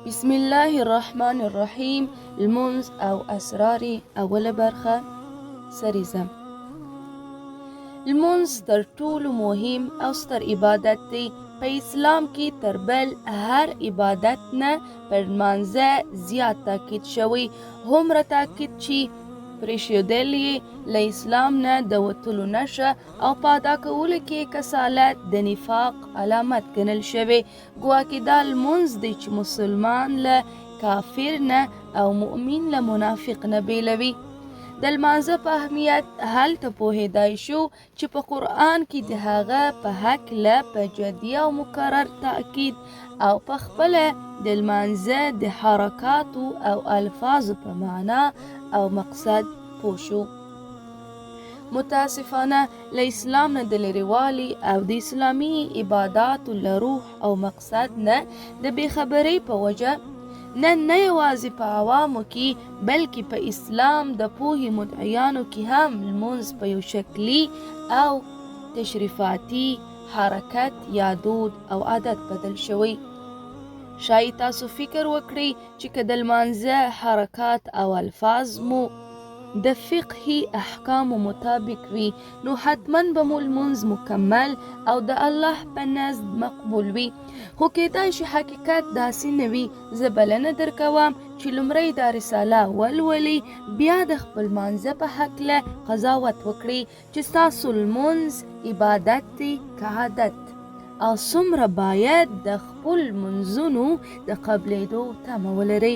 بسم الله الرحمن الرحیم. المنز او اسراری اوله برخه سریزه. المنز تر ټولو مهم او ستر عبادت دی. په اسلام کې تر بل هر عبادت نه پر لمانځه زیات تاکید شوی، هومره تاکید چې پرېښودل یې له اسلام نه د وتلو نښه او په ادا کولو کې کسالت د نفاق علامت ګڼل شوی. ګواکې دا لمونځ دی چې مسلمان له کافر نه او مؤمن له منافق نه بیلوي. د لمانځه په اهمیت هلته پوهېدای شو چې په قرآن کې د هغه په هکله په جدي او مکرر تاکید او په خپله د لمانځه د حرکاتو او الفاظو په معنا او مقصد پوه شو. متاسفانه له اسلام نه د لرېوالي او د اسلامي عباداتو له روح او مقصد نه د بېخبرۍ په وجه نن نه یوازې په عوامو کې بلکې په اسلام د پوهې مدعیانو کې هم لمونځ په یو شکلي او تشریفاتي حرکت یا دود او عادت بدل شوی. شاید تاسو فکر وکړئ چې که د لمانځه حرکات او الفاظ مو د فقهي احکامو مطابق وي نو حتما به مو لمونځ مکمل او د الله په نزد مقبول وي. خو کیدای شي حقیقت داسې نه وي. زه بلنه درکوم چې لومړی دا رساله ولولئ، بیا د خپل لمانځه په هکله قضاوت وکړئ چې ستاسو لمونځ عبادت دی که عادت، او څومره باید د خپل لمونځونو د قبلېدو تمه ولرئ.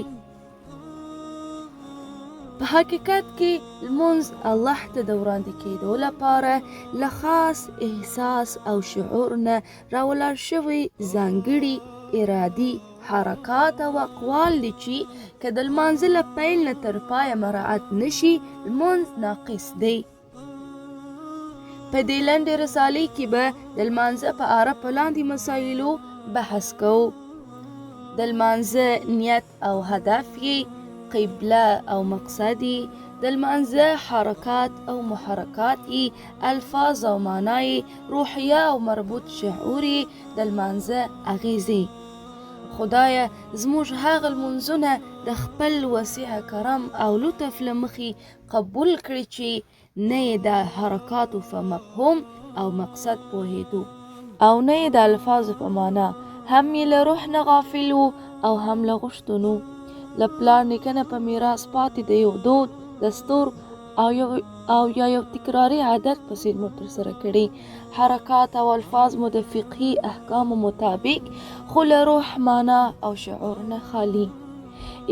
په حقیقت کې لمونځ الله ته د وړاندې کېدو لپاره له خاص احساس او شعور نه راولاړ شوي ځانګړي ارادي حرکات او اقوال دي چې که د لمانځه له پیل نه تر پایه مراعات نشي لمونځ ناقص دی. په دې لنډې رسالې کې به د لمانځه په اړه په لاندې مسایلو بحث کوو. د لمانځه نیت او هدف یې، قبله او مقصدی، د لمانځه حرکات او محرکات یې، الفاظ او معنای، روحیه او مربوط شعور یې، د لمانځه اغیزې. خدایه زموږ هغه لمونځونه د خپل وسیع کرم او لطف له مخې قبول کړي چې نه یې د حرکاتو په مفهوم او مقصد پوهېدو او نه یې د الفاظو په معنا، هم یې له روح نه غافل وو او هم له غوښتنو. له پلار نیکه په میراث پاتې د یو دود، دستور او یو تکراري عادت په څېر مو ترسره کړي. حرکات او الفاظ مو د فقهي احکامو مطابق خو له روح، معنا او شعور نه خالي.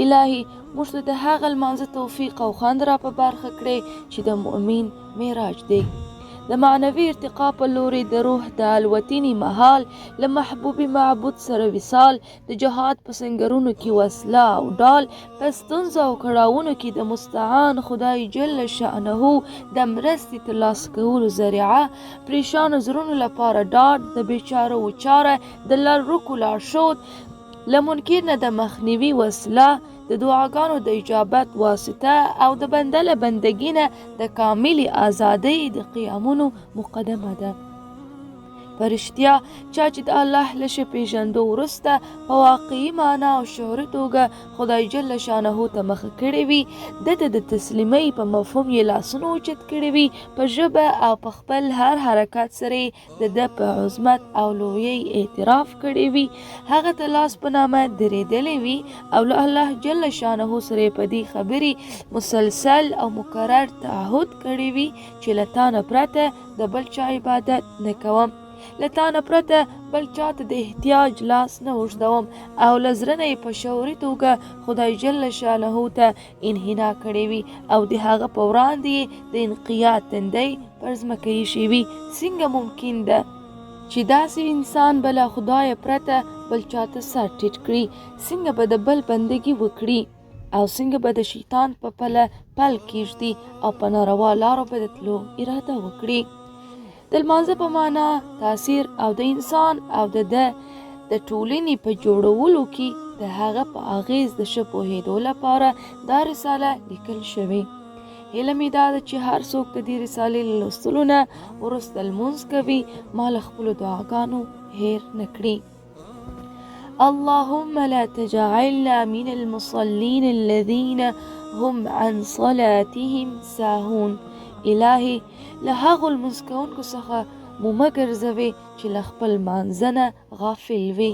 الهي موږ ته د هغه لمانځه توفیق او خوند را په برخه کړي چې د مؤمن معراج دی، د معنوي ارتقا په لوري د روح د الوتنې مهال، له محبوب معبود سره وصال، د جهاد په سنګرونو کې وسله او ډال، په ستونزو او کړاوونو کې د مستعان خدای جل شأنه د مرستې ترلاسه کولو ذریعه، پریشانو زړونو لپاره ډاډ، د بیچارو چاره، د لړرکو لارښود، له منکر نه د مخنیوي وسله، د دعاګانو د اجابت واسطه او د بنده له بندګي نه د کاملې ازادۍ د قیامونو مقدمه ده. په رښتیا چا چې د الله له ښه پېژندو وروسته په واقعي معنا او شعوري توګه خدای جل شانه ته مخه کړې وي، د تسلیمۍ په مفهوم یې لاسونه اوچت کړي وي، په ژبه او په خپل هر حرکت سره د ده په عظمت او لویۍ اعتراف کړی وي، هغه ته لاس په نامه درېدلی وي او له الله جل شانه سره په دې خبرې مسلسل او مکرر تعهد کړی وي چې له تا نه پرته د بل چا عبادت نه کوم، له تا نه پرته بل چاته د احتیاج لاس نه اوږدوم، او له زړه نه یې په شعوري توګه خدای جل شانه ته انحنا کړې وي او د هغه په وړاندې یې د انقیاد تندی پر ځمکه ایښې وي. څنګه ممکن ده چې داسې انسان به له خدایه پرته بل چاته سر ټیټ کړي؟ څنګه به د بل بندګي وکړي او څنګه به د شیطان په پله پل کېږدي او په ناروا لارو به د تلو اراده وکړي؟ د لمانځه په معنا، تاثیر او د انسان او د ټولنې په جوړولو کې د هغه په اغیز د ښه پوهېدو لپاره دا رساله لیکل شوې. هیله مې دا ده چې هر څوک د دې رسالې له لوستلو نه وروسته لمونځ کوي ما له خپلو دعاګانو هیر نه کړي. اللهم لا تجعلنا من المصلين الذين هم عن صلاتهم ساهون. الهي له هغو لمونځ کوونکو څخه مو مه ګرځوې چې له خپل مانځه نه غافل وي.